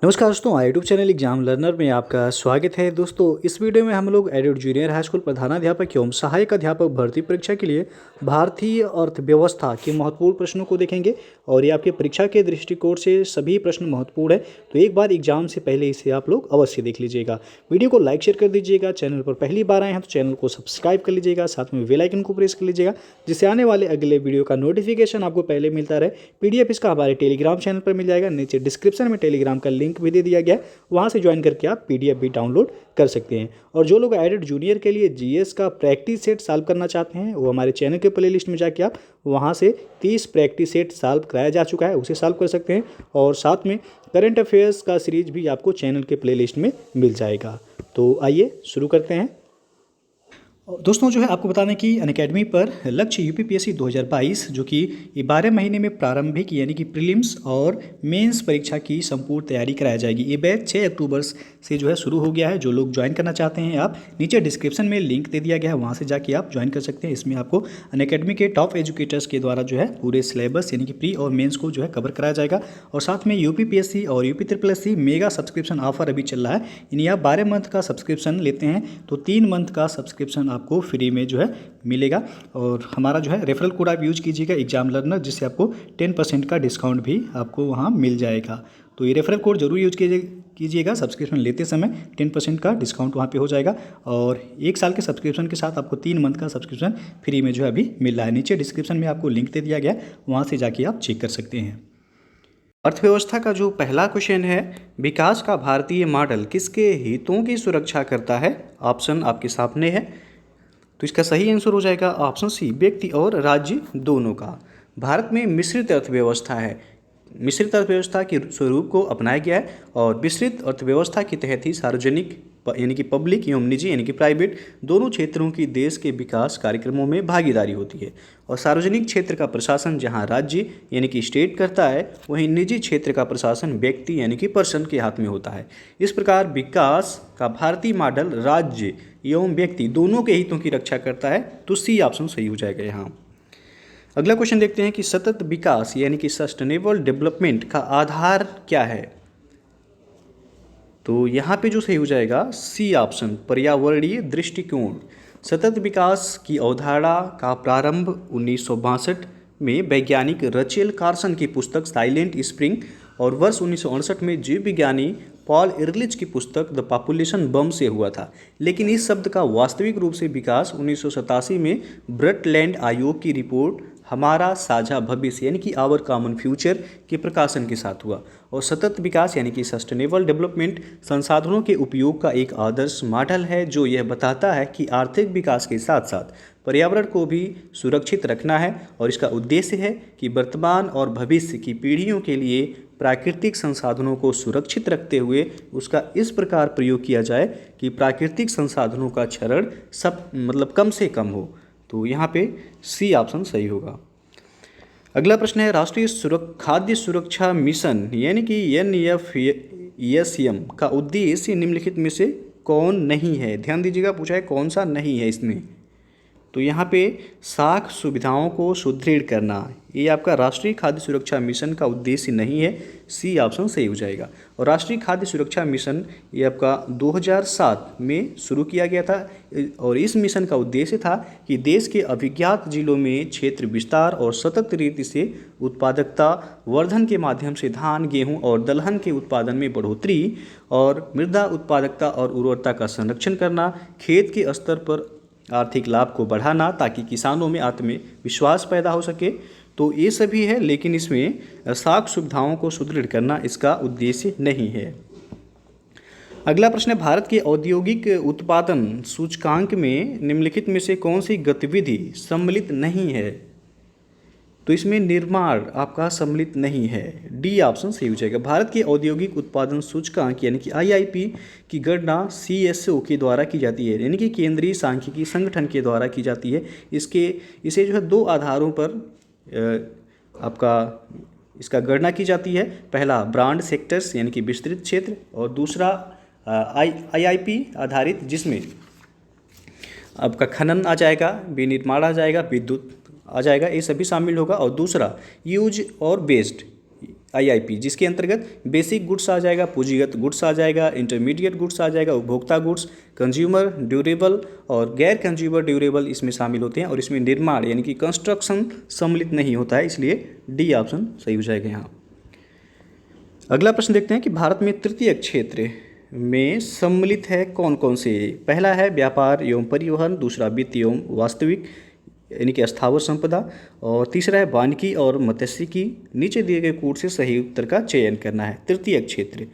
नमस्कार दोस्तों, YouTube channel exam learner में आपका स्वागत है। दोस्तों, इस वीडियो में हम लोग एडेड जूनियर हाई स्कूल प्रधानाध्यापक एवं सहायक अध्यापक भर्ती परीक्षा के लिए भारतीय अर्थव्यवस्था के महत्वपूर्ण प्रश्नों को देखेंगे और ये आपके परीक्षा के दृष्टिकोण से सभी प्रश्न महत्वपूर्ण है। तो एक बार एग्जाम से पहले इसे आप लोग अवश्य देख लीजिएगा। वीडियो को लाइक शेयर कर दीजिएगा। चैनल पर पहली बार आए हैं तो चैनल को सब्सक्राइब कर लीजिएगा, साथ में बेल आइकन को प्रेस कर लीजिएगा, जिससे आने वाले अगले वीडियो का नोटिफिकेशन आपको पहले मिलता रहे। पीडीएफ इसका हमारे टेलीग्राम चैनल पर मिल जाएगा। नीचे डिस्क्रिप्शन में टेलीग्राम का लिंक भी दे दिया गया है, वहां से ज्वाइन करके आप पीडीएफ भी डाउनलोड कर सकते हैं। और जो लोग एडेड जूनियर के लिए जीएस का प्रैक्टिस सेट सॉल्व करना चाहते हैं, वो हमारे चैनल के प्लेलिस्ट में जाके आप वहां से 30 प्रैक्टिस सेट सॉल्व कराया जा चुका है, उसे सॉल्व कर सकते हैं। और साथ में करंट अफेयर्स का सीरीज भी आपको चैनल के प्लेलिस्ट में मिल जाएगा। तो आइए शुरू करते हैं। दोस्तों, जो है आपको बताने की अनअकैडमी पर लक्ष्य यूपीपीएससी 2022 जो कि 12 महीने में प्रारंभिक यानी कि प्रीलिम्स और मेंस परीक्षा की संपूर्ण तैयारी कराई जाएगी। ये बैच 6 अक्टूबर से जो है शुरू हो गया है। जो लोग ज्वाइन करना चाहते हैं, आप नीचे डिस्क्रिप्शन में लिंक दे दिया गया है, वहाँ से जाके आप ज्वाइन कर सकते हैं। इसमें आपको अनअकैडमी के टॉप एजुकेटर्स के द्वारा जो है पूरे सिलेबस यानी कि प्री और मेन्स को जो है कवर कराया जाएगा। और साथ में यूपीपीएससी और यूपी मेगा सब्सक्रिप्शन ऑफर अभी चल रहा है। यानी आप 12 मंथ का सब्सक्रिप्शन लेते हैं तो 3 मंथ का सब्सक्रिप्शन आपको फ्री में जो है मिलेगा। और हमारा जो है रेफरल कोड आप यूज कीजिएगा एग्जाम लर्नर, जिससे आपको 10% का डिस्काउंट भी आपको वहाँ मिल जाएगा। तो ये रेफरल कोड जरूर यूज कीजिएगा। सब्सक्रिप्शन लेते समय 10% का डिस्काउंट वहाँ पे हो जाएगा। और 1 साल के सब्सक्रिप्शन के साथ आपको 3 मंथ का सब्सक्रिप्शन फ्री में जो है अभी मिल रहा है। नीचे डिस्क्रिप्शन में आपको लिंक दे दिया गया, वहाँ से जाके आप चेक कर सकते हैं। अर्थव्यवस्था का जो पहला क्वेश्चन है, विकास का भारतीय मॉडल किसके हितों की सुरक्षा करता है? ऑप्शन आपके सामने है। तो इसका सही आंसर हो जाएगा ऑप्शन सी, व्यक्ति और राज्य दोनों का। भारत में मिश्रित अर्थव्यवस्था है। मिश्रित अर्थव्यवस्था के स्वरूप को अपनाया गया है और विस्तृत अर्थव्यवस्था के तहत ही सार्वजनिक यानी कि पब्लिक एवं निजी यानी कि प्राइवेट दोनों क्षेत्रों की देश के विकास कार्यक्रमों में भागीदारी होती है। और सार्वजनिक क्षेत्र का प्रशासन जहां राज्य यानी कि स्टेट करता है, वहीं निजी क्षेत्र का प्रशासन व्यक्ति यानी कि पर्सन के हाथ में होता है। इस प्रकार विकास का भारतीय मॉडल राज्य एवं व्यक्ति दोनों के हितों की रक्षा करता है। तो सी ऑप्शन सही हो जाएगा यहाँ। अगला क्वेश्चन देखते हैं कि सतत विकास यानी कि सस्टेनेबल डेवलपमेंट का आधार क्या है? तो यहाँ पे जो सही हो जाएगा सी ऑप्शन, पर्यावरणीय दृष्टिकोण। सतत विकास की अवधारणा का प्रारंभ 1962 में वैज्ञानिक रचेल कार्सन की पुस्तक साइलेंट स्प्रिंग और वर्ष 1968 में जीव विज्ञानी पॉल इरलिच की पुस्तक द पॉपुलेशन बम से हुआ था। लेकिन इस शब्द का वास्तविक रूप से विकास 1987 में ब्रटलैंड आयोग की रिपोर्ट हमारा साझा भविष्य यानी कि आवर कॉमन फ्यूचर के प्रकाशन के साथ हुआ। और सतत विकास यानी कि सस्टेनेबल डेवलपमेंट संसाधनों के उपयोग का एक आदर्श मॉडल है, जो यह बताता है कि आर्थिक विकास के साथ साथ पर्यावरण को भी सुरक्षित रखना है। और इसका उद्देश्य है कि वर्तमान और भविष्य की पीढ़ियों के लिए प्राकृतिक संसाधनों को सुरक्षित रखते हुए उसका इस प्रकार प्रयोग किया जाए कि प्राकृतिक संसाधनों का क्षरण कम से कम हो। तो यहाँ पे सी ऑप्शन सही होगा। अगला प्रश्न है, राष्ट्रीय खाद्य सुरक्षा मिशन यानी कि NFSM का उद्देश्य निम्नलिखित में से कौन नहीं है? ध्यान दीजिएगा, पूछा है कौन सा नहीं है इसमें। तो यहाँ पे साख सुविधाओं को सुदृढ़ करना, ये आपका राष्ट्रीय खाद्य सुरक्षा मिशन का उद्देश्य नहीं है। सी ऑप्शन सही हो जाएगा। और राष्ट्रीय खाद्य सुरक्षा मिशन ये आपका 2007 में शुरू किया गया था। और इस मिशन का उद्देश्य था कि देश के अभिज्ञात जिलों में क्षेत्र विस्तार और सतत रीति से उत्पादकता वर्धन के माध्यम से धान, गेहूं और दलहन के उत्पादन में बढ़ोतरी और मृदा उत्पादकता और उर्वरता का संरक्षण करना, खेत के स्तर पर आर्थिक लाभ को बढ़ाना ताकि किसानों में आत्मविश्वास पैदा हो सके। तो ये सभी है, लेकिन इसमें साख सुविधाओं को सुदृढ़ करना इसका उद्देश्य नहीं है। अगला प्रश्न है, भारत के औद्योगिक उत्पादन सूचकांक में निम्नलिखित में से कौन सी गतिविधि सम्मिलित नहीं है? तो इसमें निर्माण आपका सम्मिलित नहीं है। डी ऑप्शन सही हो जाएगा। भारत के औद्योगिक उत्पादन सूचकांक यानी कि IIP की गणना CSO के द्वारा की जाती है, यानी कि केंद्रीय सांख्यिकी संगठन के द्वारा की जाती है। इसे जो है 2 आधारों पर आपका इसका गणना की जाती है। पहला ब्रांड सेक्टर्स यानी कि विस्तृत क्षेत्र, और दूसरा IIP आधारित, जिसमें आपका खनन आ जाएगा, विनिर्माण आ जाएगा, विद्युत आ जाएगा, ये सभी शामिल होगा। और दूसरा यूज और बेस्ड आईआईपी, जिसके अंतर्गत बेसिक गुड्स आ जाएगा, पूंजीगत गुड्स आ जाएगा, इंटरमीडिएट गुड्स आ जाएगा, उपभोक्ता गुड्स, कंज्यूमर ड्यूरेबल और गैर कंज्यूमर ड्यूरेबल इसमें शामिल होते हैं। और इसमें निर्माण यानी कि कंस्ट्रक्शन सम्मिलित नहीं होता है, इसलिए डी ऑप्शन सही हो जाएगा यहाँ। अगला प्रश्न देखते हैं कि भारत में तृतीय क्षेत्र में सम्मिलित है कौन कौन से। पहला है व्यापार एवं परिवहन, दूसरा वित्त एवं वास्तविक यानी कि स्थावर संपदा, और तीसरा है वानिकी और मत्स्यिकी। नीचे दिए गए कोड से सही उत्तर का चयन करना है। तृतीय क्षेत्र,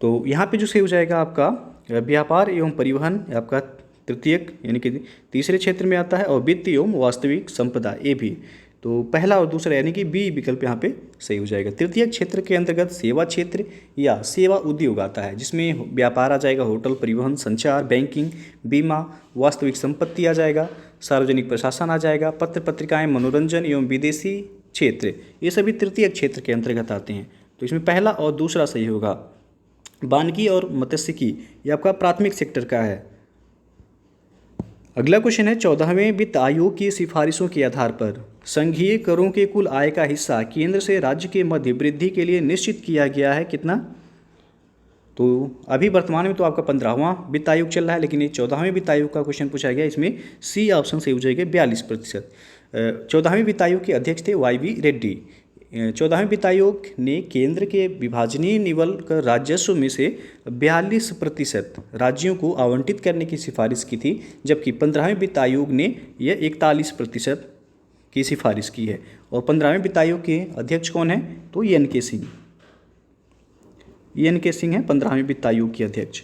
तो यहाँ पे जो सही हो जाएगा आपका व्यापार एवं परिवहन, आपका तृतीयक यानी कि तीसरे क्षेत्र में आता है, और वित्त एवं वास्तविक संपदा ए भी। तो पहला और दूसरा यानी कि बी विकल्प यहाँ पे सही हो जाएगा। तृतीय क्षेत्र के अंतर्गत सेवा क्षेत्र या सेवा उद्योग आता है, जिसमें व्यापार आ जाएगा, होटल, परिवहन, संचार, बैंकिंग, बीमा, वास्तविक संपत्ति आ जाएगा, सार्वजनिक प्रशासन आ जाएगा, पत्र पत्रिकाएं, मनोरंजन एवं विदेशी क्षेत्र, ये सभी तृतीय क्षेत्र के अंतर्गत आते हैं। तो इसमें पहला और दूसरा सही होगा। वानिकी और मत्स्यिकी ये आपका प्राथमिक सेक्टर का है। अगला क्वेश्चन है 14वें वित्त आयोग की सिफारिशों के आधार पर संघीय करों के कुल आय का हिस्सा केंद्र से राज्य के मध्य वृद्धि के लिए निश्चित किया गया है कितना। तो अभी वर्तमान में तो आपका 15वां वित्त आयोग चल रहा है, लेकिन ये 14वें वित्त आयोग का क्वेश्चन पूछा गया, इसमें सी ऑप्शन सही हो जाएगा 42%। 14वें वित्त आयोग के अध्यक्ष थे YV रेड्डी। 14वें वित्त आयोग ने केंद्र के विभाजनीय निवल कर राजस्व में से 42% राज्यों को आवंटित करने की सिफारिश की थी, जबकि 15वें वित्त आयोग ने यह 41% की सिफारिश की है। और 15वें वित्त आयोग के अध्यक्ष कौन है, तो ENK सिंह। ENK सिंह है 15वें वित्त आयोग के अध्यक्ष।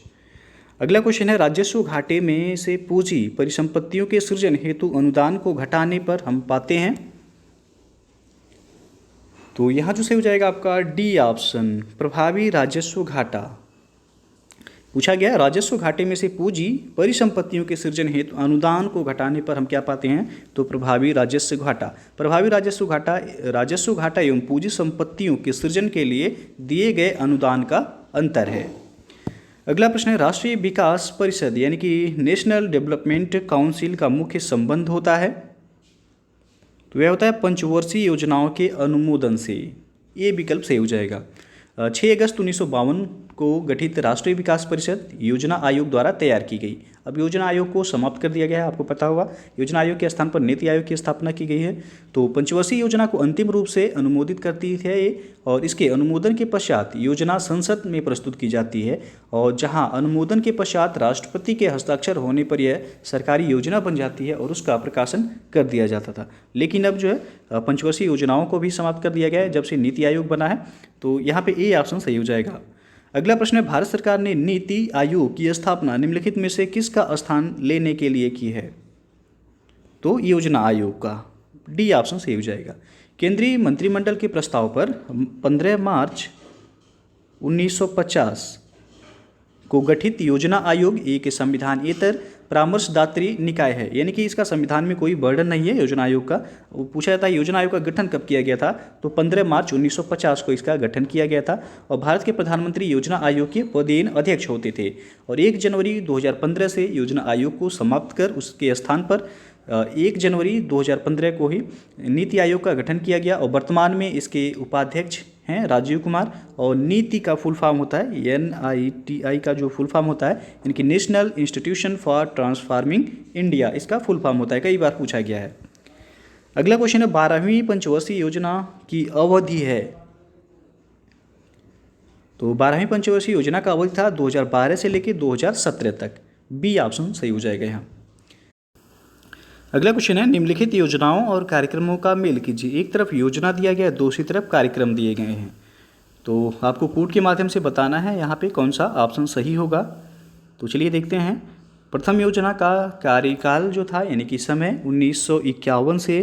अगला क्वेश्चन है राजस्व घाटे में से पूंजी परिसंपत्तियों के सृजन हेतु अनुदान को घटाने पर हम पाते हैं। तो यहाँ जो सही हो जाएगा आपका डी ऑप्शन, प्रभावी राजस्व घाटा। पूछा गया राजस्व घाटे में से पूंजी परिसंपत्तियों के सृजन हेतु अनुदान को घटाने पर हम क्या पाते हैं, तो प्रभावी राजस्व घाटा। प्रभावी राजस्व घाटा एवं पूंजी संपत्तियों के सृजन के लिए दिए गए अनुदान का अंतर है। अगला प्रश्न है राष्ट्रीय विकास परिषद यानी कि नेशनल डेवलपमेंट काउंसिल का मुख्य संबंध होता है। तो यह होता है पंचवर्षीय योजनाओं के अनुमोदन से। ये विकल्प सही हो जाएगा। 6 अगस्त 1952 को गठित राष्ट्रीय विकास परिषद योजना आयोग द्वारा तैयार की गई। अब योजना आयोग को समाप्त कर दिया गया है, आपको पता होगा। योजना आयोग के स्थान पर नीति आयोग की स्थापना की गई है। तो पंचवर्षीय योजना को अंतिम रूप से अनुमोदित करती है और इसके अनुमोदन के पश्चात योजना संसद में प्रस्तुत की जाती है, और जहां अनुमोदन के पश्चात राष्ट्रपति के हस्ताक्षर होने पर यह सरकारी योजना बन जाती है और उसका प्रकाशन कर दिया जाता था। लेकिन अब जो है पंचवर्षीय योजनाओं को भी समाप्त कर दिया गया है जब से नीति आयोग बना है। तो यहाँ पे ए ऑप्शन सही हो जाएगा। अगला प्रश्न है भारत सरकार ने नीति आयोग की स्थापना निम्नलिखित में से किसका स्थान लेने के लिए की है। तो योजना आयोग का डी ऑप्शन सही हो जाएगा। केंद्रीय मंत्रिमंडल के प्रस्ताव पर 15 मार्च 1950 को गठित योजना आयोग एक संविधानेतर परामर्शदात्री निकाय है, यानी कि इसका संविधान में कोई वर्णन नहीं है योजना आयोग का। वो पूछा जाता है योजना आयोग का गठन कब किया गया था, तो 15 मार्च 1950 को इसका गठन किया गया था। और भारत के प्रधानमंत्री योजना आयोग के पदेन अध्यक्ष होते थे। और 1 जनवरी 2015 से योजना आयोग को समाप्त कर उसके स्थान पर 1 जनवरी 2015 को ही नीति आयोग का गठन किया गया। और वर्तमान में इसके उपाध्यक्ष हैं राजीव कुमार। और नीति का फुल फॉर्म होता है NITI का जो फुल फॉर्म होता है यानी कि national institution for transforming India, इसका फुल फॉर्म होता है। कई बार पूछा गया है। अगला क्वेश्चन है 12वीं पंचवर्षीय योजना की अवधि है। तो 12वीं पंचवर्षीय योजना का अवधि था 2012 से लेकर 2017 तक। बी ऑप्शन सही हो जाएगा यहाँ। अगला क्वेश्चन है निम्नलिखित योजनाओं और कार्यक्रमों का मेल कीजिए। एक तरफ योजना दिया गया है, दूसरी तरफ कार्यक्रम दिए गए हैं। तो आपको कोड के माध्यम से बताना है यहाँ पे कौन सा ऑप्शन सही होगा। तो चलिए देखते हैं। प्रथम योजना का कार्यकाल जो था यानी कि समय 1951 से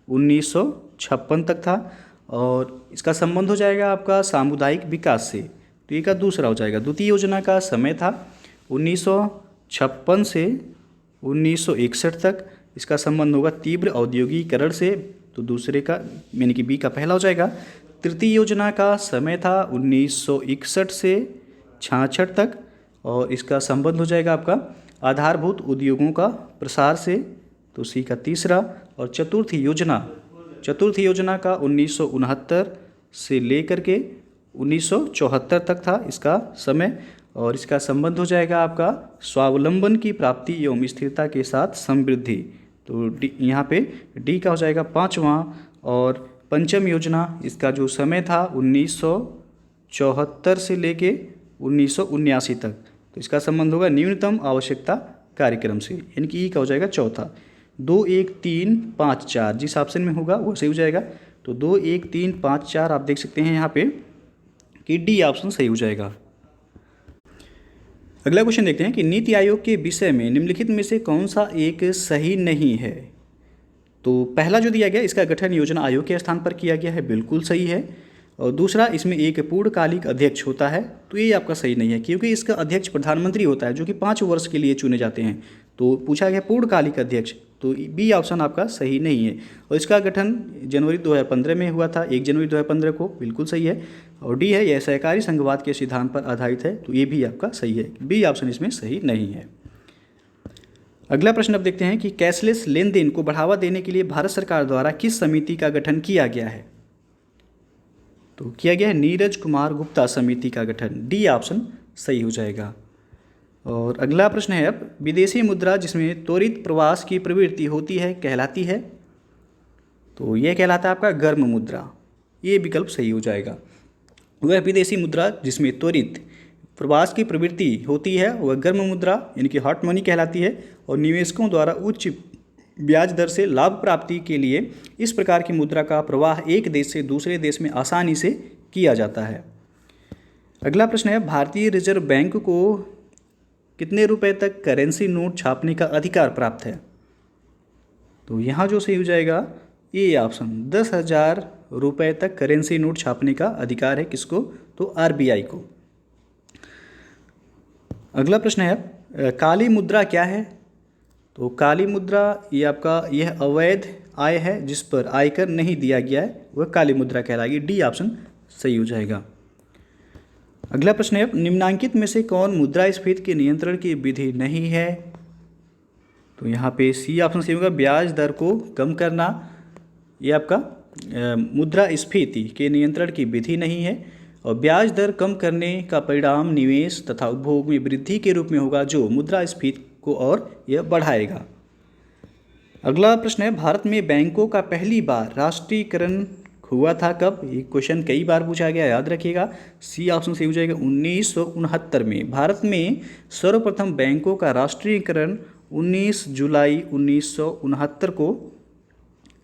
1956 तक था, और इसका संबंध हो जाएगा आपका सामुदायिक विकास से। तो ये का दूसरा हो जाएगा। द्वितीय योजना का समय था 1956 से 1961 तक, इसका संबंध होगा तीव्र औद्योगिकीकरण से। तो दूसरे का यानी कि बी का पहला हो जाएगा। तृतीय योजना का समय था 1961 से 66 तक, और इसका संबंध हो जाएगा आपका आधारभूत उद्योगों का प्रसार से। तो सी का तीसरा। और चतुर्थ योजना का 1969 से लेकर के 1974 तक था इसका समय, और इसका संबंध हो जाएगा आपका स्वावलंबन की प्राप्ति एवं स्थिरता के साथ समृद्धि। तो डी, यहाँ पे डी का हो जाएगा पाँचवां। और पंचम योजना, इसका जो समय था 1974 से लेके 1979 तक, तो इसका संबंध होगा न्यूनतम आवश्यकता कार्यक्रम से, यानी कि ई का हो जाएगा चौथा। 2, 1, 3, 5, 4 जिस ऑप्शन में होगा वो सही हो जाएगा। तो 2, 1, 3, 5, 4 आप देख सकते हैं यहाँ पे कि डी ऑप्शन सही हो जाएगा। अगला क्वेश्चन देखते हैं कि नीति आयोग के विषय में निम्नलिखित में से कौन सा एक सही नहीं है। तो पहला जो दिया गया, इसका गठन योजना आयोग के स्थान पर किया गया है, बिल्कुल सही है। और दूसरा, इसमें एक पूर्णकालिक अध्यक्ष होता है, तो ये आपका सही नहीं है, क्योंकि इसका अध्यक्ष प्रधानमंत्री होता है जो कि 5 वर्ष के लिए चुने जाते हैं। तो पूछा गया पूर्णकालिक अध्यक्ष, तो बी ऑप्शन आपका सही नहीं है। और इसका गठन जनवरी 2015 में हुआ था, 1 जनवरी 2015 को, बिल्कुल सही है। और डी है, यह सहकारी संघवाद के सिद्धांत पर आधारित है, तो ये भी आपका सही है, बी ऑप्शन इसमें सही नहीं है। अगला प्रश्न अब देखते हैं कि कैशलेस लेन देन को बढ़ावा देने के लिए भारत सरकार द्वारा किस समिति का गठन किया गया है। तो किया गया है नीरज कुमार गुप्ता समिति का गठन, डी ऑप्शन सही हो जाएगा। और अगला प्रश्न है अब, विदेशी मुद्रा जिसमें त्वरित प्रवास की प्रवृत्ति होती है कहलाती है। तो यह कहलाता है आपका गर्म मुद्रा, ये विकल्प सही हो जाएगा। वह विदेशी मुद्रा जिसमें त्वरित प्रवास की प्रवृत्ति होती है वह गर्म मुद्रा यानी कि हॉट मनी कहलाती है। और निवेशकों द्वारा उच्च ब्याज दर से लाभ प्राप्ति के लिए इस प्रकार की मुद्रा का प्रवाह एक देश से दूसरे देश में आसानी से किया जाता है। अगला प्रश्न है, भारतीय रिजर्व बैंक को कितने रुपए तक करेंसी नोट छापने का अधिकार प्राप्त है। तो यहाँ जो सही हो जाएगा ये ऑप्शन, 10,000 रुपये तक करेंसी नोट छापने का अधिकार है किसको, तो आरबीआई को। अगला प्रश्न है, काली मुद्रा क्या है। तो काली मुद्रा ये आपका यह अवैध आय है जिस पर आयकर नहीं दिया गया है, वह काली मुद्रा कहलाएगी, डी ऑप्शन सही हो जाएगा। अगला प्रश्न है, निम्नांकित में से कौन मुद्रास्फीति के नियंत्रण की विधि नहीं है। तो यहाँ पे सी ऑप्शन सही होगा, ब्याज दर को कम करना, ये आपका मुद्रास्फीति के नियंत्रण की विधि नहीं है। और ब्याज दर कम करने का परिणाम निवेश तथा उपभोग में वृद्धि के रूप में होगा जो मुद्रास्फीति को और यह बढ़ाएगा। अगला प्रश्न है, भारत में बैंकों का पहली बार राष्ट्रीयकरण हुआ था कब। ये क्वेश्चन कई बार पूछा गया, याद रखिएगा। सी ऑप्शन सही हो जाएगा, 1969 में भारत में सर्वप्रथम बैंकों का राष्ट्रीयकरण 19 जुलाई 1969 को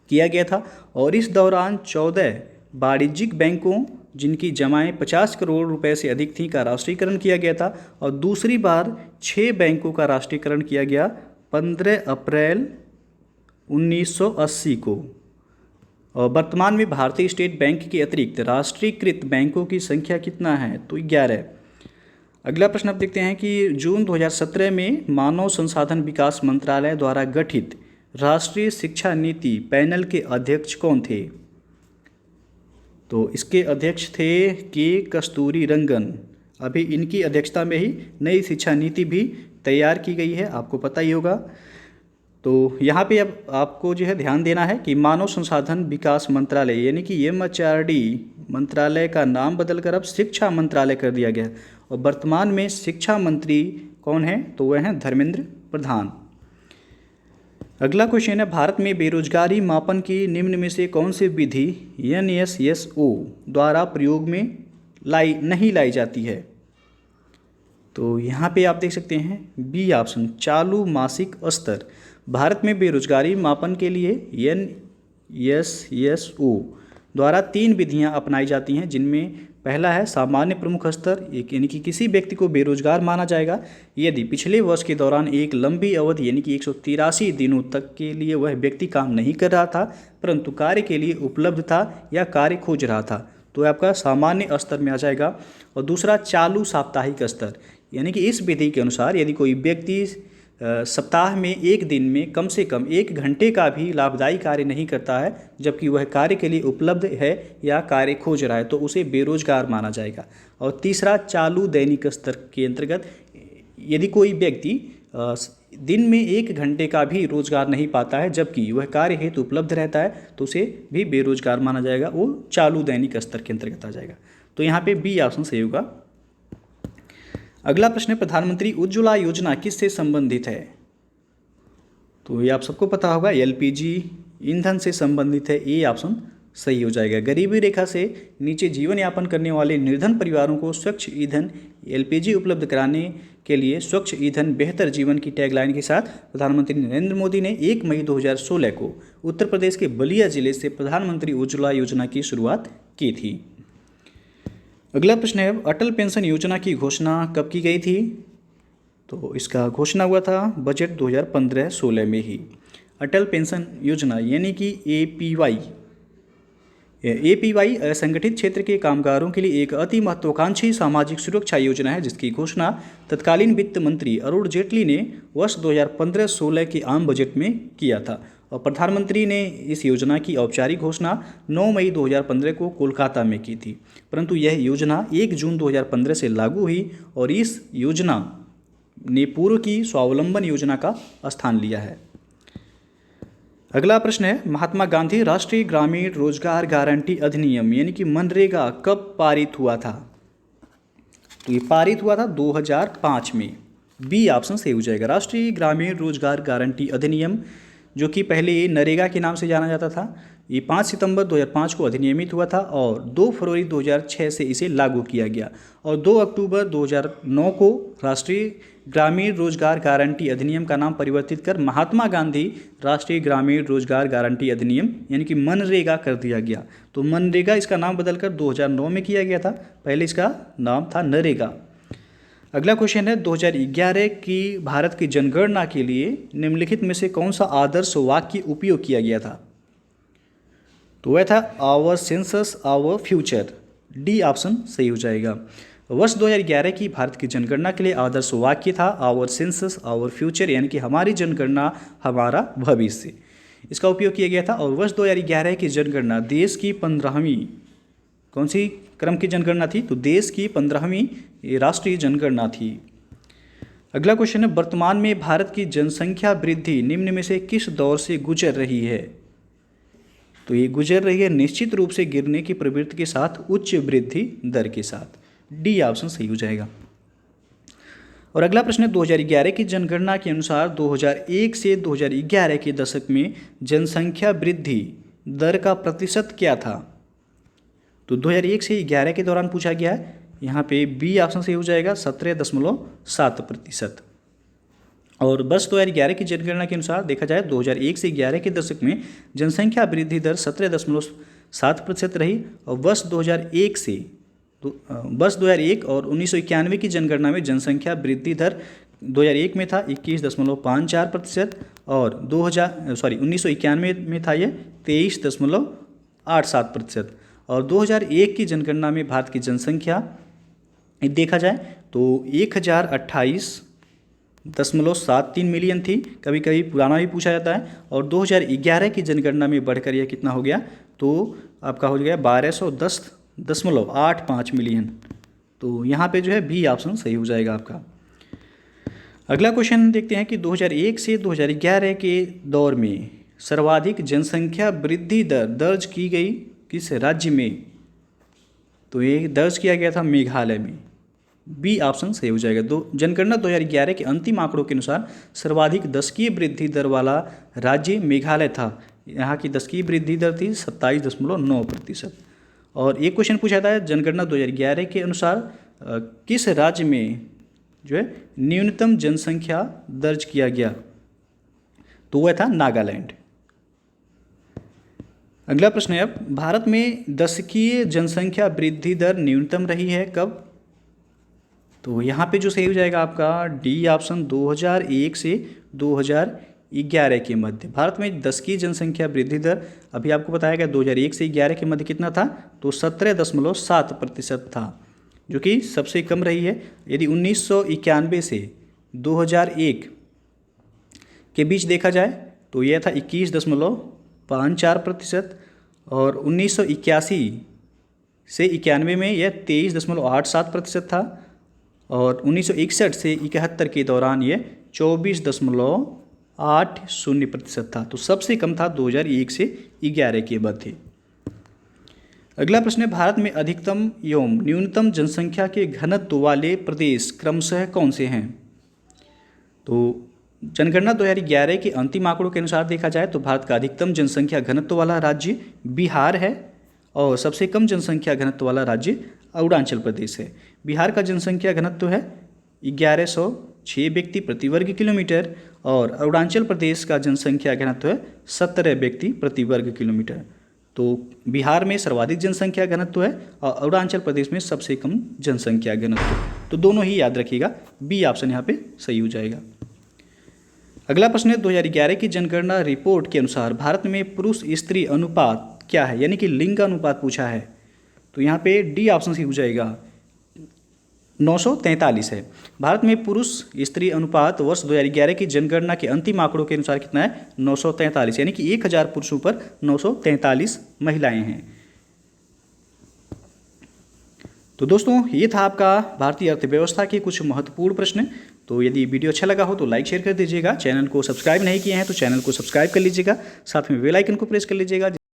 किया गया था। और इस दौरान 14 वाणिज्यिक बैंकों जिनकी जमाएं 50 करोड़ रुपए से अधिक थी का राष्ट्रीयकरण किया गया था। और दूसरी बार 6 बैंकों का राष्ट्रीयकरण किया गया 15 अप्रैल 1980 को। और वर्तमान में भारतीय स्टेट बैंक के अतिरिक्त राष्ट्रीयकृत बैंकों की संख्या कितना है, तो 11। अगला प्रश्न आप देखते हैं कि जून 2017 में मानव संसाधन विकास मंत्रालय द्वारा गठित राष्ट्रीय शिक्षा नीति पैनल के अध्यक्ष कौन थे। तो इसके अध्यक्ष थे के कस्तूरी रंगन। अभी इनकी अध्यक्षता में ही नई शिक्षा नीति भी तैयार की गई है, आपको पता ही होगा। तो यहाँ पे अब आपको जो है ध्यान देना है कि मानव संसाधन विकास मंत्रालय यानी कि MHRD मंत्रालय का नाम बदलकर अब शिक्षा मंत्रालय कर दिया गया। और वर्तमान में शिक्षा मंत्री कौन है, तो वह हैं धर्मेंद्र प्रधान। अगला क्वेश्चन है, भारत में बेरोजगारी मापन की निम्न में से कौन सी विधि NSSO द्वारा प्रयोग में नहीं लाई जाती है। तो यहाँ पे आप देख सकते हैं बी ऑप्शन, चालू मासिक स्तर। भारत में बेरोजगारी मापन के लिए NSSO द्वारा 3 विधियां अपनाई जाती हैं, जिनमें पहला है सामान्य प्रमुख स्तर, यानी कि किसी व्यक्ति को बेरोजगार माना जाएगा यदि पिछले वर्ष के दौरान एक लंबी अवधि यानी कि 183 दिनों तक के लिए वह व्यक्ति काम नहीं कर रहा था परंतु कार्य के लिए उपलब्ध था या कार्य खोज रहा था, तो आपका सामान्य स्तर में आ जाएगा। और दूसरा चालू साप्ताहिक स्तर, यानी कि इस विधि के अनुसार यदि कोई व्यक्ति सप्ताह में एक दिन में कम से कम 1 घंटे का भी लाभदायी कार्य नहीं करता है जबकि वह कार्य के लिए उपलब्ध है या कार्य खोज रहा है, तो उसे बेरोजगार माना जाएगा। और तीसरा चालू दैनिक स्तर के अंतर्गत यदि कोई व्यक्ति दिन में 1 घंटे का भी रोजगार नहीं पाता है जबकि वह कार्य हेतु उपलब्ध रहता है तो उसे भी बेरोजगार माना जाएगा, वो चालू दैनिक स्तर के अंतर्गत आ जाएगा। तो यहाँ पे बी ऑप्शन सही होगा। अगला प्रश्न है, प्रधानमंत्री उज्ज्वला योजना किससे संबंधित है? तो ये आप सबको पता होगा, एलपीजी ईंधन से संबंधित है, ए ऑप्शन सही हो जाएगा। गरीबी रेखा से नीचे जीवन यापन करने वाले निर्धन परिवारों को स्वच्छ ईंधन एलपीजी उपलब्ध कराने के लिए स्वच्छ ईंधन बेहतर जीवन की टैगलाइन के साथ प्रधानमंत्री नरेंद्र मोदी ने 1 मई 2016 को उत्तर प्रदेश के बलिया जिले से प्रधानमंत्री उज्ज्वला योजना की शुरुआत की थी। अगला प्रश्न है, अटल पेंशन योजना की घोषणा कब की गई थी? तो इसका घोषणा हुआ था बजट 2015-16 में ही। अटल पेंशन योजना यानी कि एपीवाई असंगठित क्षेत्र के कामगारों के लिए एक अति महत्वाकांक्षी सामाजिक सुरक्षा योजना है जिसकी घोषणा तत्कालीन वित्त मंत्री अरुण जेटली ने वर्ष 2015-16 के आम बजट में किया था और प्रधानमंत्री ने इस योजना की औपचारिक घोषणा 9 मई 2015 को कोलकाता में की थी, परंतु यह योजना 1 जून 2015 से लागू हुई और इस योजना ने पूर्व की स्वावलंबन योजना का स्थान लिया है। अगला प्रश्न है, महात्मा गांधी राष्ट्रीय ग्रामीण रोजगार गारंटी अधिनियम यानी कि मनरेगा कब पारित हुआ था? तो ये पारित हुआ था 2005 में, बी ऑप्शन सही हो जाएगा। राष्ट्रीय ग्रामीण रोजगार गारंटी अधिनियम जो कि पहले नरेगा के नाम से जाना जाता था, ये 5 सितंबर 2005 को अधिनियमित हुआ था और 2 फरवरी 2006 से इसे लागू किया गया और 2 अक्टूबर 2009 को राष्ट्रीय ग्रामीण रोजगार गारंटी अधिनियम का नाम परिवर्तित कर महात्मा गांधी राष्ट्रीय ग्रामीण रोजगार गारंटी अधिनियम यानी कि मनरेगा कर दिया गया। तो मनरेगा इसका नाम बदलकर 2009 में किया गया था, पहले इसका नाम था नरेगा। अगला क्वेश्चन है, 2011 की भारत की जनगणना के लिए निम्नलिखित में से कौन सा आदर्श वाक्य उपयोग किया गया था? तो वह था our census our future, D option सही हो जाएगा। वर्ष 2011 की भारत की जनगणना के लिए आदर्श वाक्य था आवर सेंसस आवर फ्यूचर यानी कि हमारी जनगणना हमारा भविष्य, इसका उपयोग किया गया था। और वर्ष 2011 की जनगणना देश की 15वीं कौन सी क्रम की जनगणना थी? तो देश की 15वीं राष्ट्रीय जनगणना थी। अगला क्वेश्चन है, वर्तमान में भारत की जनसंख्या वृद्धि निम्न में से किस दौर से गुजर रही है? तो ये गुजर रही है निश्चित रूप से गिरने की प्रवृत्ति के साथ उच्च वृद्धि दर के साथ, डी ऑप्शन सही हो जाएगा। और अगला प्रश्न है, 2011 की जनगणना के अनुसार 2001 से 2011 के दशक में जनसंख्या वृद्धि दर का प्रतिशत क्या था? तो 2001 से 11 के दौरान पूछा गया है, यहाँ पे बी ऑप्शन सही हो जाएगा 17.7%। और वर्ष 2011 की जनगणना के अनुसार देखा जाए 2001 से 11 के दशक में जनसंख्या वृद्धि दर 17.7% रही और वर्ष 2001 और 1991 की जनगणना में जनसंख्या वृद्धि दर 2001 में था 21.54% और 1991 में था ये 23.87% और 2001 की जनगणना में भारत की जनसंख्या देखा जाए तो 1028.73 मिलियन थी, कभी कभी पुराना भी पूछा जाता है। और 2011 की जनगणना में बढ़कर यह कितना हो गया? तो आपका हो गया 1210.85 मिलियन। तो यहाँ पे जो है बी ऑप्शन सही हो जाएगा आपका। अगला क्वेश्चन देखते हैं कि 2001 से 2011 के दौर में सर्वाधिक जनसंख्या वृद्धि दर दर्ज की गई किस राज्य में? तो ये दर्ज किया गया था मेघालय में, बी ऑप्शन सही हो जाएगा। जनगणना 2011 के अंतिम आंकड़ों के अनुसार सर्वाधिक दशकीय वृद्धि दर वाला राज्य मेघालय था, यहाँ की दशकीय वृद्धि दर थी 27.9%। और एक क्वेश्चन पूछा था जनगणना 2011 के अनुसार किस राज्य में जो है न्यूनतम जनसंख्या दर्ज किया गया? तो वह था नागालैंड। अगला प्रश्न है, अब भारत में दशकीय जनसंख्या वृद्धि दर न्यूनतम रही है कब? तो यहाँ पे जो सही हो जाएगा आपका डी ऑप्शन 2001 से 2011 के मध्य। भारत में दशकीय जनसंख्या वृद्धि दर अभी आपको बताया गया 2001 से 11 के मध्य कितना था? तो 17.7% था, जो कि सबसे कम रही है। यदि 1991 से 2001 के बीच देखा जाए तो यह था 21.54% और 1981 से 91 में यह 23.87% था और 1961 से 71 के दौरान ये 24.80% था। तो सबसे कम था 2001 से 11 के मध्य। अगला प्रश्न है, भारत में अधिकतम एवं न्यूनतम जनसंख्या के घनत्व वाले प्रदेश क्रमशः कौन से हैं? तो जनगणना 2011 के अंतिम आंकड़ों के अनुसार देखा जाए तो भारत का अधिकतम जनसंख्या घनत्व वाला राज्य बिहार है और सबसे कम जनसंख्या घनत्व वाला राज्य अरुणाचल प्रदेश है। बिहार का जनसंख्या घनत्व है 1106 व्यक्ति प्रति वर्ग किलोमीटर और अरुणाचल प्रदेश का जनसंख्या घनत्व है 17 व्यक्ति प्रति वर्ग किलोमीटर। तो बिहार में सर्वाधिक जनसंख्या घनत्व है और अरुणाचल प्रदेश में सबसे कम जनसंख्या घनत्व। तो दोनों ही याद रखिएगा, बी ऑप्शन यहाँ पे सही हो जाएगा। अगला प्रश्न है, 2011 की जनगणना रिपोर्ट के अनुसार भारत में पुरुष स्त्री अनुपात क्या है, यानी कि लिंग का अनुपात पूछा है। तो यहाँ पे डी ऑप्शन सही हो जाएगा, 943 है। भारत में पुरुष स्त्री अनुपात वर्ष 2011 की जनगणना के अंतिम आंकड़ों के अनुसार कितना है, 943, यानी कि 1000 पुरुषों पर 943 महिलाएं हैं। तो दोस्तों ये था आपका भारतीय अर्थव्यवस्था के कुछ महत्वपूर्ण प्रश्न। तो यदि वीडियो अच्छा लगा हो तो लाइक शेयर कर दीजिएगा। चैनल को सब्सक्राइब नहीं किए हैं तो चैनल को सब्सक्राइब कर लीजिएगा, साथ में बेल आइकन को प्रेस कर लीजिएगा।